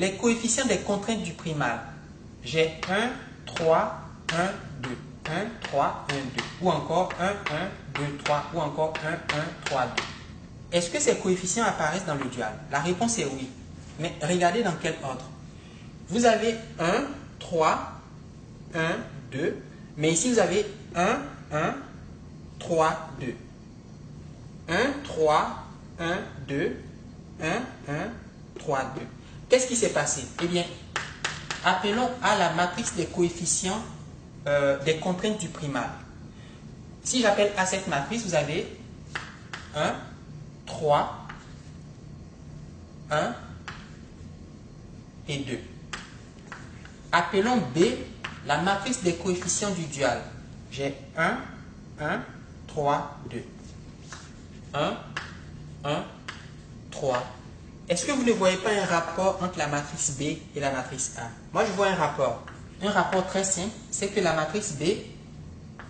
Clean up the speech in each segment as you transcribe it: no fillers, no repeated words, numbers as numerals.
les coefficients des contraintes du primal. J'ai 1, 3, 1, 2. 1, 3, 1, 2. Ou encore 1, 1, 2, 3. Ou encore 1, 1, 3, 2. Est-ce que ces coefficients apparaissent dans le dual? La réponse est oui. Mais regardez dans quel ordre. Vous avez 1, 3, 1, 2. Mais ici, vous avez 1, 1, 3, 2. 1, 3, 1, 2. 1, 1, 3, 2. Qu'est-ce qui s'est passé? Eh bien, appelons à la matrice des coefficients des contraintes du primal. Si j'appelle à cette matrice, vous avez 1, 3, 1 et 2. Appelons B la matrice des coefficients du dual. J'ai 1, 1, 3, 2. 1, 1, 3. Est-ce que vous ne voyez pas un rapport entre la matrice B et la matrice A? Moi, je vois un rapport. Un rapport très simple, c'est que la matrice B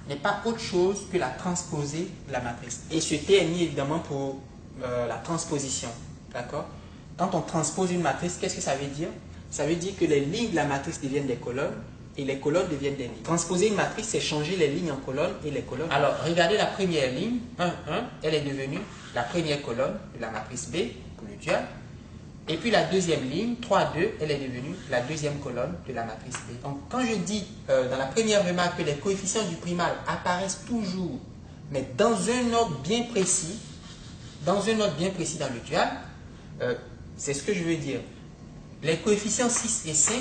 n'est pas autre chose que la transposée de la matrice. Et ce T est mis évidemment pour la transposition. D'accord? Quand on transpose une matrice, qu'est-ce que ça veut dire? Ça veut dire que les lignes de la matrice deviennent des colonnes et les colonnes deviennent des lignes. Transposer une matrice, c'est changer les lignes en colonnes et les colonnes. Alors, regardez la première ligne, 1, 1, elle est devenue la première colonne de la matrice B pour le dual. Et puis la deuxième ligne, 3, 2, elle est devenue la deuxième colonne de la matrice B. Donc, quand je dis dans la première remarque que les coefficients du primal apparaissent toujours, mais dans un ordre bien précis, dans le dual, c'est ce que je veux dire. Les coefficients 6 et 5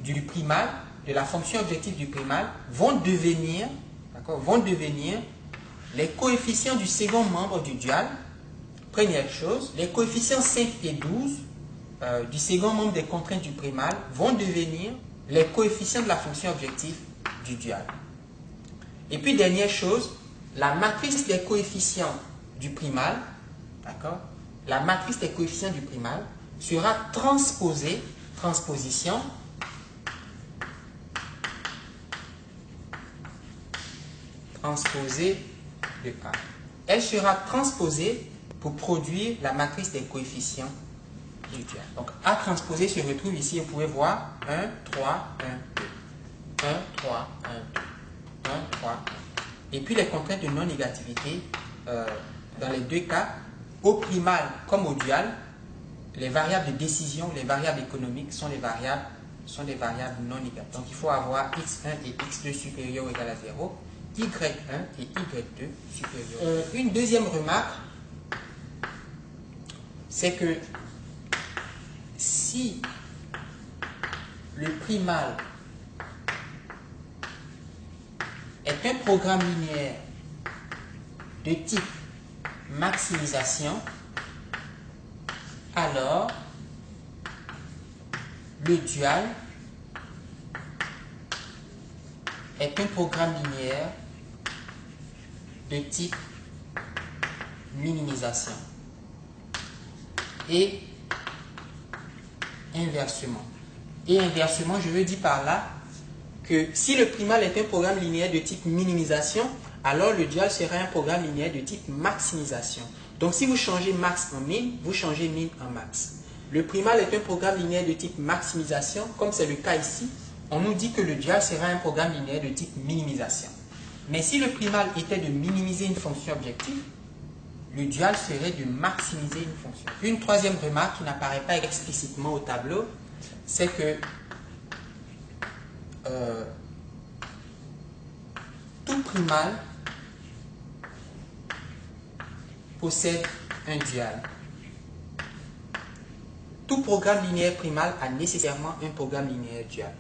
du primal, de la fonction objective du primal, vont devenir les coefficients du second membre du dual. Première chose, les coefficients 5 et 12 du second membre des contraintes du primal vont devenir les coefficients de la fonction objective du dual. Et puis, dernière chose, la matrice des coefficients du primal, d'accord, la matrice des coefficients du primal sera transposée de A. Elle sera transposée pour produire la matrice des coefficients du dual. Donc, A transposé se retrouve ici, vous pouvez voir 1, 3, 1, 2. 1, 3, 1, 2. 1, 3, 1. Et puis, les contraintes de non-négativité, dans les deux cas, au primal comme au dual, les variables de décision, les variables économiques sont des variables non négatives. Donc, il faut avoir x1 et x2 supérieur ou égal à 0, y1 et y2 supérieur. Une deuxième remarque, c'est que si le primal est un programme linéaire de type maximisation, alors le dual est un programme linéaire de type minimisation. Et inversement. Et inversement, je veux dire par là que si le primal est un programme linéaire de type minimisation, alors le dual sera un programme linéaire de type maximisation. Donc si vous changez max en min, vous changez min en max. Le primal est un programme linéaire de type maximisation, comme c'est le cas ici. On nous dit que le dual sera un programme linéaire de type minimisation. Mais si le primal était de minimiser une fonction objective, le dual serait de maximiser une fonction. Une troisième remarque qui n'apparaît pas explicitement au tableau, c'est que tout primal possède un dual. Tout programme linéaire primal a nécessairement un programme linéaire dual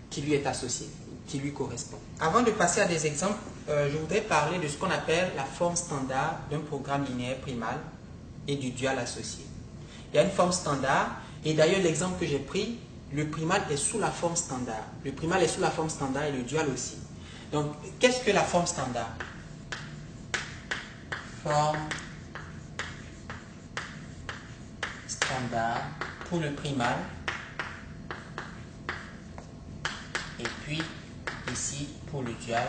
qui lui est associé, qui lui correspond. Avant de passer à des exemples, je voudrais parler de ce qu'on appelle la forme standard d'un programme linéaire primal et du dual associé. Il y a une forme standard, et d'ailleurs l'exemple que j'ai pris, le primal est sous la forme standard. Le primal est sous la forme standard et le dual aussi. Donc, qu'est-ce que la forme standard? Forme standard pour le primal. Et puis, ici, pour le dual.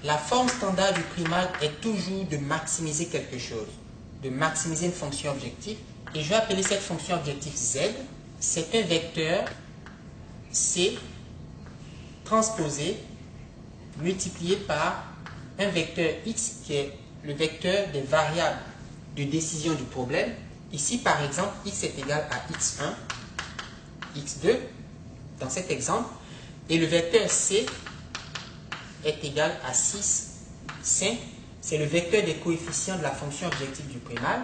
La forme standard du primal est toujours de maximiser quelque chose, de maximiser une fonction objective. Et je vais appeler cette fonction objective Z. c'est un vecteur C transposé multiplié par un vecteur X qui est le vecteur des variables de décision du problème. Ici, par exemple, X est égal à X1, X2, dans cet exemple, et le vecteur C est égal à 6, 5. C'est le vecteur des coefficients de la fonction objective du primal.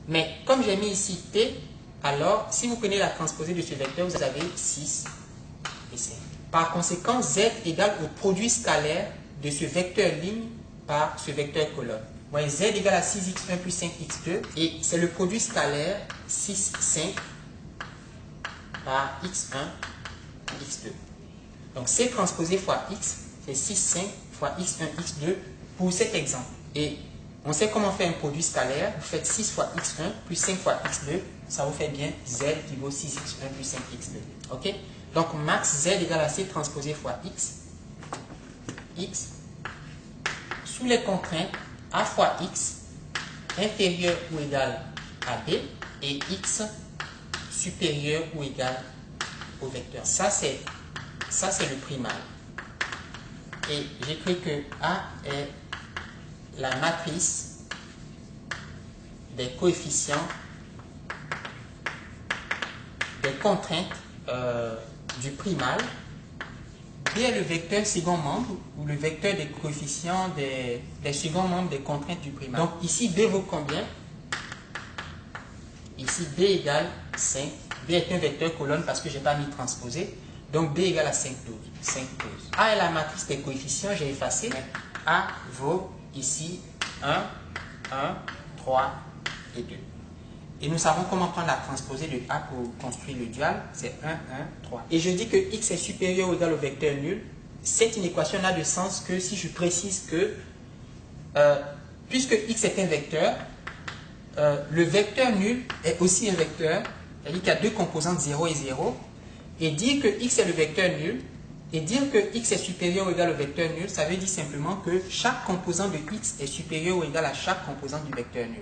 Mais comme j'ai mis ici P, alors si vous prenez la transposée de ce vecteur, vous avez 6 et 5. Par conséquent, Z égale au produit scalaire de ce vecteur ligne par ce vecteur colonne. Vous voyez, Z égale à 6x1 plus 5x2, et c'est le produit scalaire 6, 5 par x1, x2. Donc C transposé fois x, c'est 6, 5 fois x1, x2 pour cet exemple. Et on sait comment faire un produit scalaire. Vous faites 6 fois x1 plus 5 fois x2, ça vous fait bien Z qui vaut 6x1 plus 5x2. Ok? Donc max Z égale à C transposé fois x, x, sous les contraintes A fois x inférieur ou égal à B et x supérieur ou égal au vecteur. Ça c'est le primal. Et j'écris que A est la matrice des coefficients des contraintes du primal. B est le vecteur second membre ou le vecteur des coefficients des seconds membres des contraintes du primal. Donc ici B vaut combien? Ici B égale 5. B est un vecteur colonne parce que je n'ai pas mis transposé. Donc B égale à 5, 12. 5, 12. A est la matrice des coefficients, j'ai effacé. A vaut ici 1, 1, 3 et 2. Et nous savons comment prendre la transposée de A pour construire le dual. C'est 1, 1, 3. Et je dis que x est supérieur ou égal au vecteur nul. Cette inéquation n'a de sens que si je précise que, puisque x est un vecteur, le vecteur nul est aussi un vecteur. C'est-à-dire qu'il y a deux composantes 0 et 0. Et dire que x est le vecteur nul, et dire que x est supérieur ou égal au vecteur nul, ça veut dire simplement que chaque composant de x est supérieur ou égal à chaque composant du vecteur nul.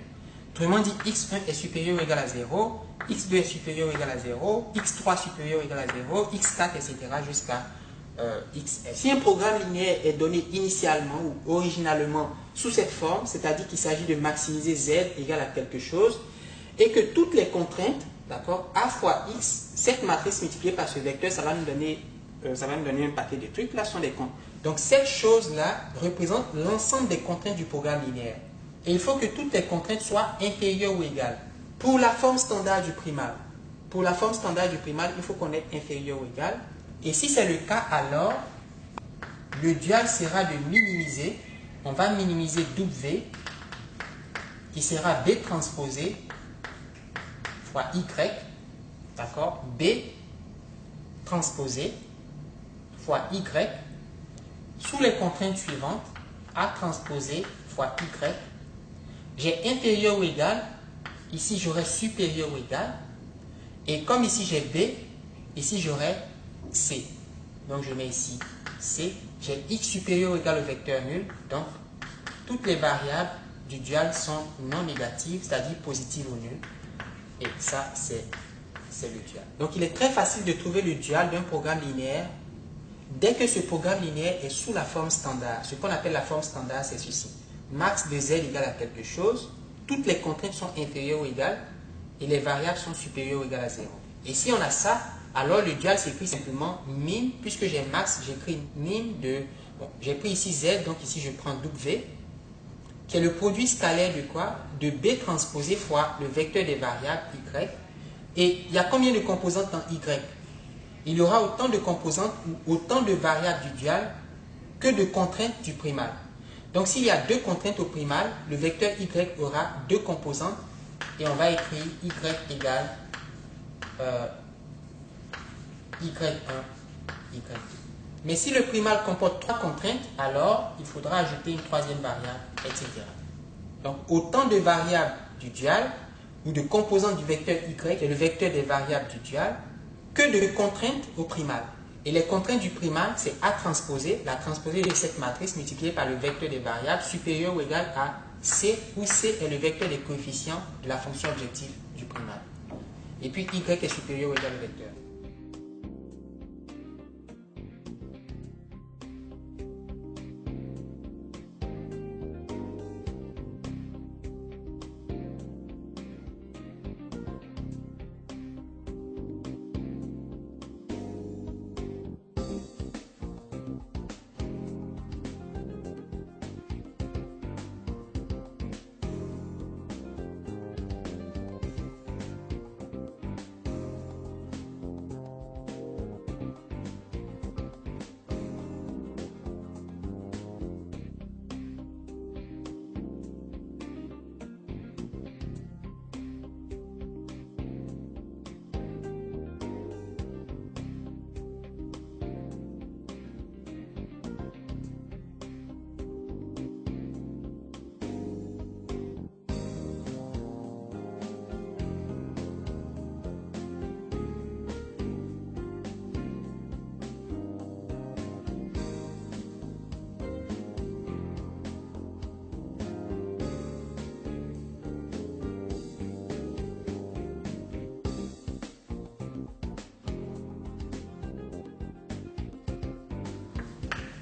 Autrement dit, x1 est supérieur ou égal à 0, x2 est supérieur ou égal à 0, x3 supérieur ou égal à 0, x4, etc. jusqu'à xs. Si un programme linéaire est donné initialement ou originalement sous cette forme, c'est-à-dire qu'il s'agit de maximiser z égale à quelque chose, et que toutes les contraintes, d'accord, a fois x, cette matrice multipliée par ce vecteur, ça va nous donner un paquet de trucs, là sont des comptes. Donc cette chose-là représente l'ensemble des contraintes du programme linéaire. Et il faut que toutes les contraintes soient inférieures ou égales. Pour la forme standard du primal, il faut qu'on ait inférieur ou égal. Et si c'est le cas, alors le dual sera de minimiser. On va minimiser W qui sera B transposé fois Y, d'accord, B transposé fois Y sous les contraintes suivantes, A transposé fois Y. J'ai inférieur ou égal, ici j'aurai supérieur ou égal, et comme ici j'ai B, ici j'aurai C. Donc je mets ici C, j'ai X supérieur ou égal au vecteur nul, donc toutes les variables du dual sont non négatives, c'est-à-dire positives ou nulles, et ça c'est le dual. Donc il est très facile de trouver le dual d'un programme linéaire dès que ce programme linéaire est sous la forme standard. Ce qu'on appelle la forme standard, c'est ceci. Max de z égale à quelque chose, toutes les contraintes sont inférieures ou égales, et les variables sont supérieures ou égales à 0. Et si on a ça, alors le dual s'écrit simplement min, puisque j'ai max, j'écris min de... Bon, j'ai pris ici z, donc ici je prends w, qui est le produit scalaire de quoi? De b transposé fois le vecteur des variables y. Et il y a combien de composantes dans y? Il y aura autant de composantes ou autant de variables du dual que de contraintes du primal. Donc s'il y a deux contraintes au primal, le vecteur y aura deux composantes et on va écrire y égale y1, y2. Mais si le primal comporte trois contraintes, alors il faudra ajouter une troisième variable, etc. Donc autant de variables du dual ou de composantes du vecteur y, qui est le vecteur des variables du dual, que de contraintes au primal. Et les contraintes du primal, c'est A transposé, la transposée de cette matrice multipliée par le vecteur des variables supérieur ou égal à C, où C est le vecteur des coefficients de la fonction objective du primal. Et puis y est supérieur ou égal au vecteur.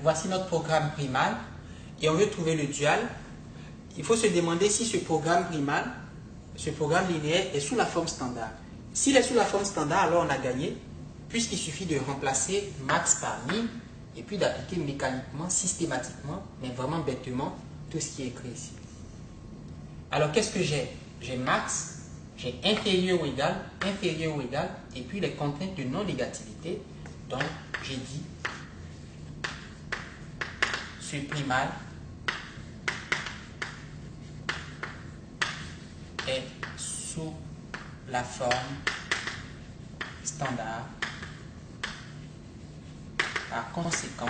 Voici notre programme primal et on veut trouver le dual. Il faut se demander si ce programme primal, ce programme linéaire est sous la forme standard. S'il est sous la forme standard, alors on a gagné, puisqu'il suffit de remplacer max par min et puis d'appliquer mécaniquement, systématiquement, mais vraiment bêtement, tout ce qui est écrit ici. Alors qu'est-ce que j'ai? J'ai max, j'ai inférieur ou égal, et puis les contraintes de non-négativité. Donc j'ai dit ce primal est sous la forme standard. Par conséquent,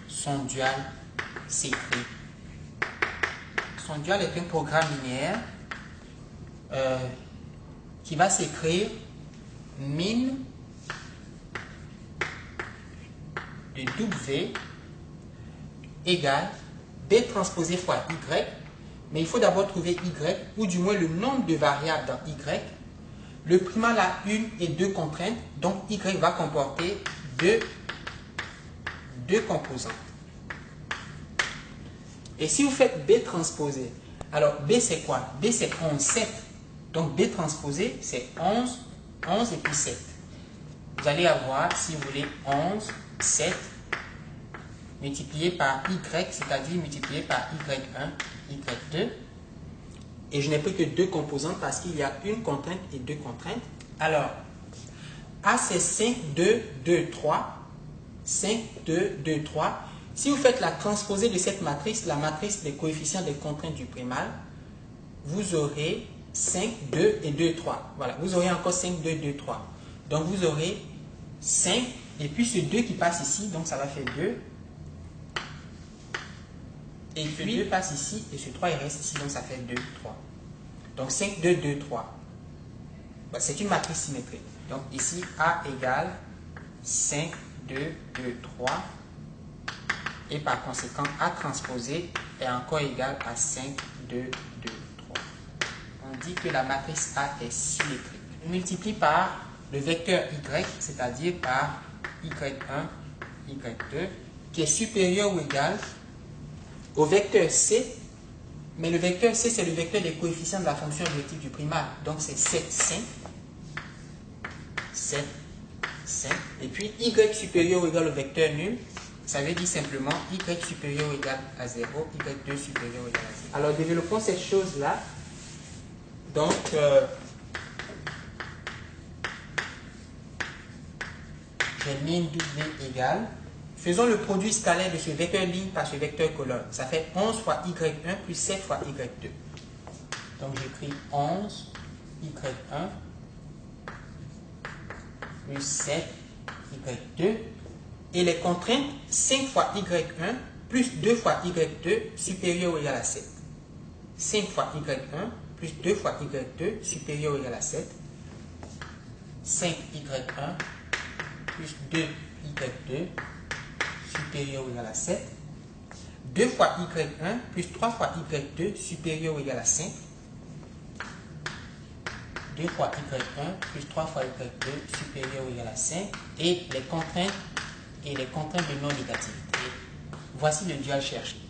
son dual s'écrit. Son dual est un programme linéaire qui va s'écrire min de W égale B transposé fois Y, mais il faut d'abord trouver Y, ou du moins le nombre de variables dans Y. Le primal a une et deux contraintes, donc Y va comporter deux composantes. Et si vous faites B transposé, alors B c'est quoi? B c'est 11, 7. Donc B transposé c'est 11, 11 et puis 7. Vous allez avoir, si vous voulez, 11, 7 multiplié par Y, c'est-à-dire multiplié par Y1, Y2. Et je n'ai pris que deux composantes parce qu'il y a une contrainte et deux contraintes. Alors, A c'est 5, 2, 2, 3. 5, 2, 2, 3. Si vous faites la transposée de cette matrice, la matrice des coefficients des contraintes du primal, vous aurez 5, 2 et 2, 3. Voilà, vous aurez encore 5, 2, 2, 3. Donc vous aurez 5 et puis ce 2 qui passe ici, donc ça va faire 2. Et ce 2 passe ici et ce 3 il reste ici, donc ça fait 2, 3. Donc 5, 2, 2, 3. C'est une matrice symétrique. Donc ici, A égale 5, 2, 2, 3. Et par conséquent, A transposé est encore égal à 5, 2, 2, 3. On dit que la matrice A est symétrique. On multiplie par le vecteur Y, c'est-à-dire par Y1, Y2, qui est supérieur ou égal au vecteur C, mais le vecteur C, c'est le vecteur des coefficients de la fonction objective du primal. Donc c'est 7, 5. 7, 5. Et puis Y supérieur ou égal au vecteur nul, ça veut dire simplement Y supérieur ou égal à 0, Y2 supérieur ou égal à 0. Alors développons cette chose-là. Donc, j'ai min W égale. Faisons le produit scalaire de ce vecteur ligne par ce vecteur colonne. Ça fait 11 fois Y1 plus 7 fois Y2. Donc j'écris 11 Y1 plus 7 Y2. Et les contraintes 5 fois Y1 plus 2 fois Y2 supérieur ou égal à 7. 5 fois Y1 plus 2 fois Y2 supérieur ou égal à 7. 5 Y1 plus 2 Y2 supérieur ou égal à 7. 2 fois Y1 plus 3 fois Y2 supérieur ou égal à 5. 2 fois y1 plus 3 fois y2 supérieur ou égal à 5 et les contraintes de non négativité. Voici le dual cherché.